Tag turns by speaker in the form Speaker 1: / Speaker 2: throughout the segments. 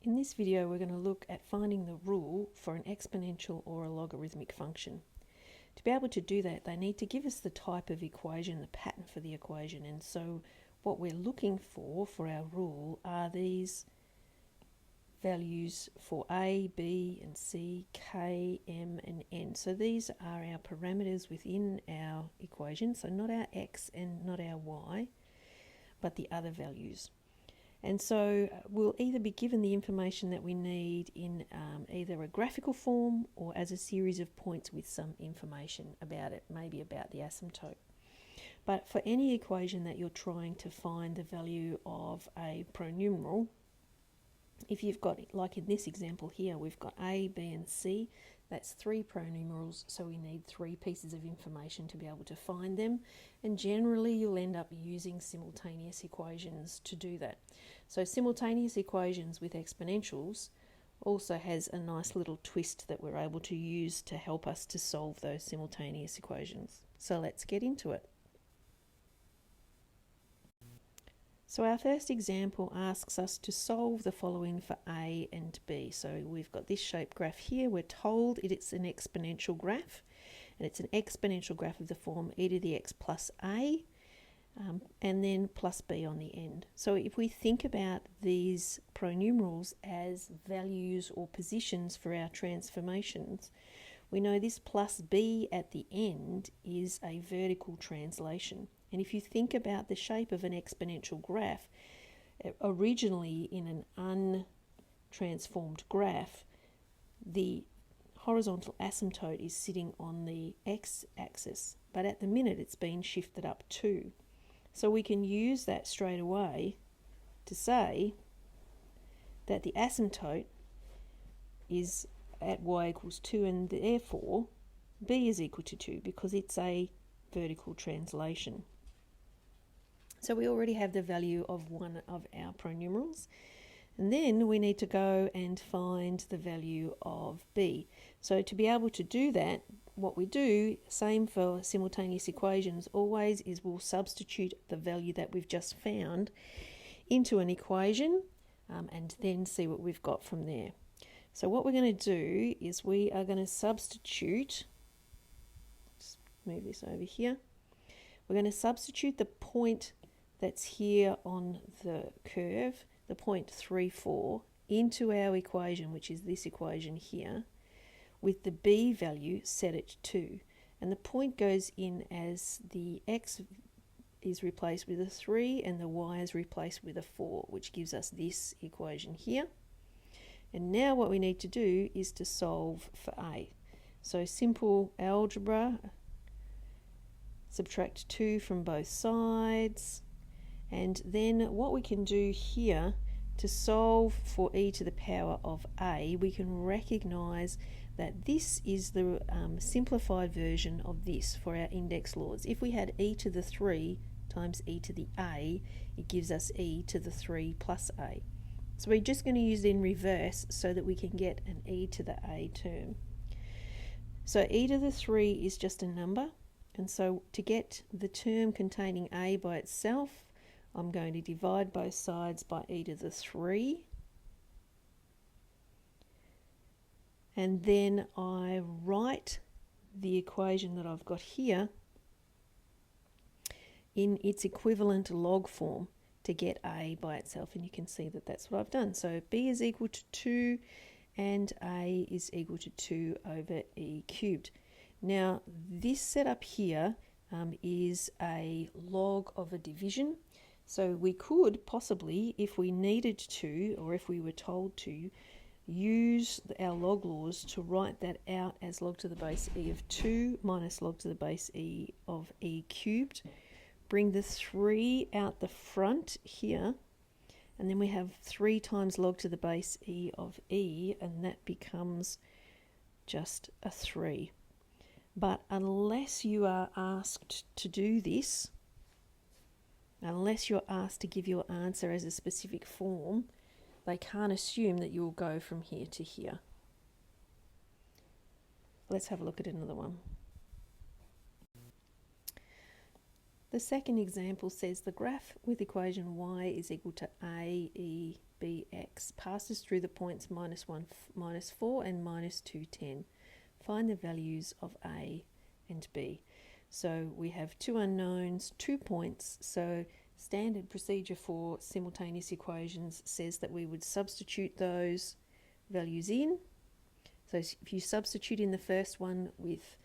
Speaker 1: In this video, we're going to look at finding the rule for an exponential or a logarithmic function. To be able to do that, they need to give us the type of equation, the pattern for the equation, and so what we're looking for our rule are these values for a, b and c, k, m and n. So these are our parameters within our equation, so not our x and not our y, but the other values. And so we'll either be given the information that we need in either a graphical form or as a series of points with some information about it, maybe about the asymptote. But for any equation that you're trying to find the value of a pronumeral, if you've got, like in this example here, we've got a, b and c, that's 3 pronumerals, so we need 3 pieces of information to be able to find them, and generally you'll end up using simultaneous equations to do that. So simultaneous equations with exponentials also has a nice little twist that we're able to use to help us to solve those simultaneous equations. So let's get into it. So our first example asks us to solve the following for a and b. So we've got this shape graph here. We're told it's an exponential graph, and it's an exponential graph of the form e to the x plus a, and then plus b on the end. So if we think about these pronumerals as values or positions for our transformations, we know this plus b at the end is a vertical translation. And if you think about the shape of an exponential graph, originally in an untransformed graph, the horizontal asymptote is sitting on the x-axis, but at the minute it's been shifted up 2. So we can use that straight away to say that the asymptote is at y equals 2, and therefore b is equal to 2 because it's a vertical translation. So we already have the value of one of our pronumerals, and then we need to go and find the value of b. So to be able to do that, what we do, same for simultaneous equations always, is we'll substitute the value that we've just found into an equation and then see what we've got from there. So what we're going to do is we are going to substitute, just move this over here, we're going to substitute the point that's here on the curve, the point 3, 4, into our equation, which is this equation here, with the b value set at 2. And the point goes in as the x is replaced with a 3 and the y is replaced with a 4, which gives us this equation here. And now what we need to do is to solve for a. So simple algebra, subtract 2 from both sides, and then what we can do here to solve for e to the power of a, we can recognize that this is the simplified version of this for our index laws. If we had e to the 3 times e to the a, it gives us e to the 3 plus a. So we're just going to use it in reverse so that we can get an e to the a term. So e to the 3 is just a number, and so to get the term containing a by itself, I'm going to divide both sides by e to the 3, and then I write the equation that I've got here in its equivalent log form to get a by itself, and you can see that that's what I've done. So b is equal to 2 and a is equal to 2 over e cubed. Now this setup here is a log of a division. So we could possibly, if we needed to, or if we were told to, use our log laws to write that out as log to the base e of 2 minus log to the base e of e cubed. Bring the 3 out the front here, and then we have 3 times log to the base e of e, and that becomes just a 3. But unless you are asked to do this, unless you're asked to give your answer as a specific form, they can't assume that you'll go from here to here. Let's have a look at another one. The second example says the graph with equation y is equal to a, e, bx x passes through the points -1, -4 and -2, 10. Find the values of a and b. So we have two unknowns, 2 points. So standard procedure for simultaneous equations says that we would substitute those values in. So if you substitute in the first one with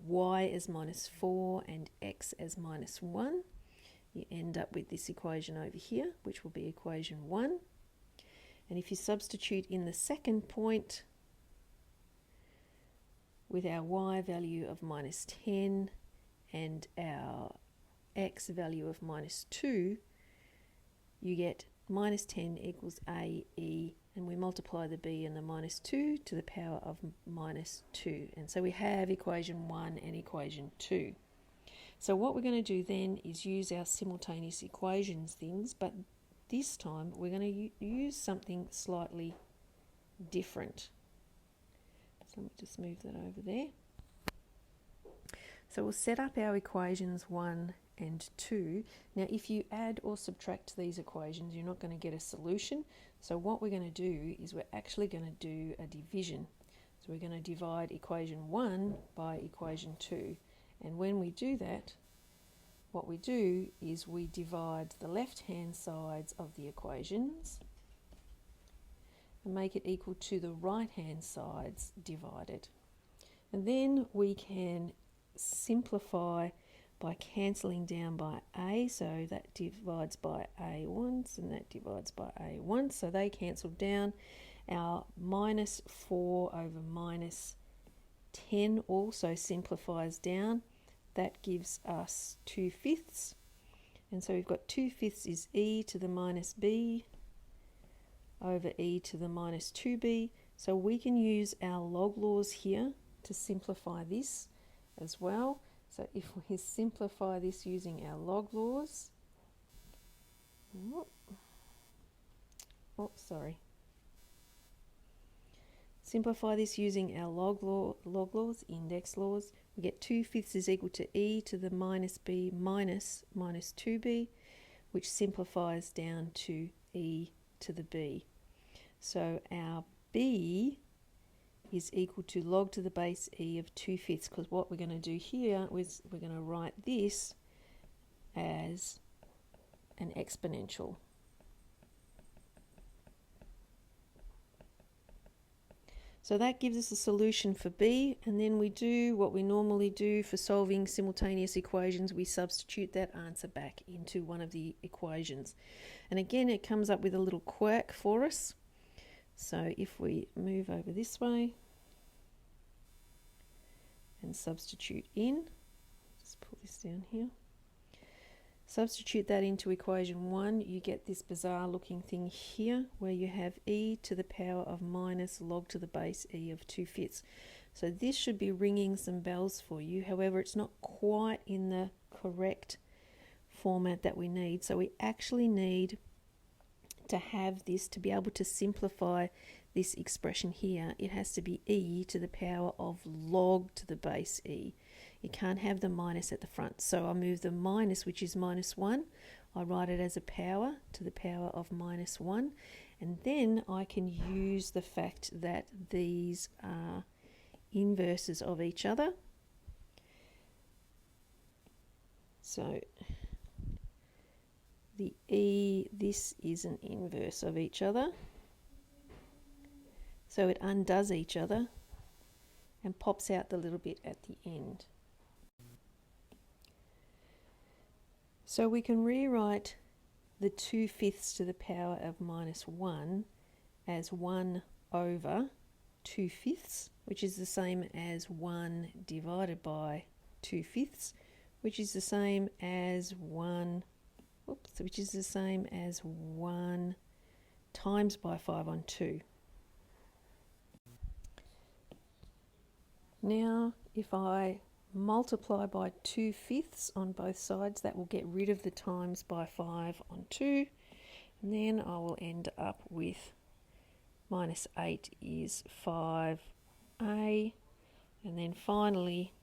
Speaker 1: y as -4 and x as -1, you end up with this equation over here, which will be equation 1. And if you substitute in the second point with our y value of -10 and our x value of -2, you get -10 equals AE, and we multiply the b and the -2 to the power of -2. And so we have equation 1 and equation 2. So what we're going to do then is use our simultaneous equations things, but this time we're going to use something slightly different. So let me just move that over there. So we'll set up our equations 1 and 2. Now if you add or subtract these equations, you're not going to get a solution. So what we're going to do is we're actually going to do a division. So we're going to divide equation 1 by equation 2. And when we do that, what we do is we divide the left-hand sides of the equations and make it equal to the right-hand sides divided. And then we can simplify by cancelling down by a, so that divides by a once and that divides by a once, so they cancel down. Our -4 over -10 also simplifies down. That gives us 2/5, and so we've got 2/5 is e to the -b over e to the -2b. So we can use our log laws here to simplify this as well. So if we simplify this using our log laws, simplify this using our log laws, index laws, we get 2/5 is equal to e to the -b minus -2b, which simplifies down to e to the b. So our b is equal to log to the base e of 2/5, because what we're going to do here is we're going to write this as an exponential. So that gives us a solution for b, and then we do what we normally do for solving simultaneous equations. We substitute that answer back into one of the equations. And again, it comes up with a little quirk for us. So if we move over this way and substitute in, just pull this down here, substitute that into equation 1, you get this bizarre looking thing here where you have e to the power of minus log to the base e of 2/5. So this should be ringing some bells for you. However, it's not quite in the correct format that we need. So we actually need to have this to be able to simplify this expression here. It has to be e to the power of log to the base e. You can't have the minus at the front. So I move the minus, which is -1. I write it as a power to the power of -1. And then I can use the fact that these are inverses of each other. So the e, this is an inverse of each other. So it undoes each other and pops out the little bit at the end. So we can rewrite the 2/5 to the power of -1 as 1 over 2/5, which is the same as 1 divided by 2/5, which is the same as 1 times by 5 on 2. Now, if I multiply by 2/5 on both sides, that will get rid of the times by 5 on 2, and then I will end up with -8 is 5a, and then finally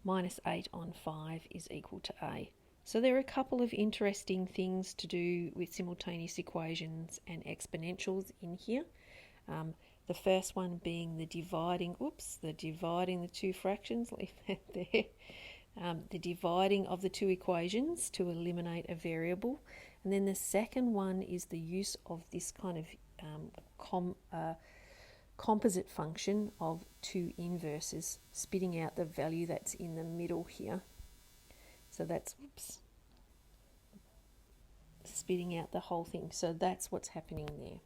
Speaker 1: -8 on 5 is equal to a. So there are a couple of interesting things to do with simultaneous equations and exponentials in here. The first one being the dividing the two fractions, leave that there. The dividing of the two equations to eliminate a variable. And then the second one is the use of this kind of composite function of two inverses, spitting out the value that's in the middle here. So that's spitting out the whole thing. So that's what's happening there.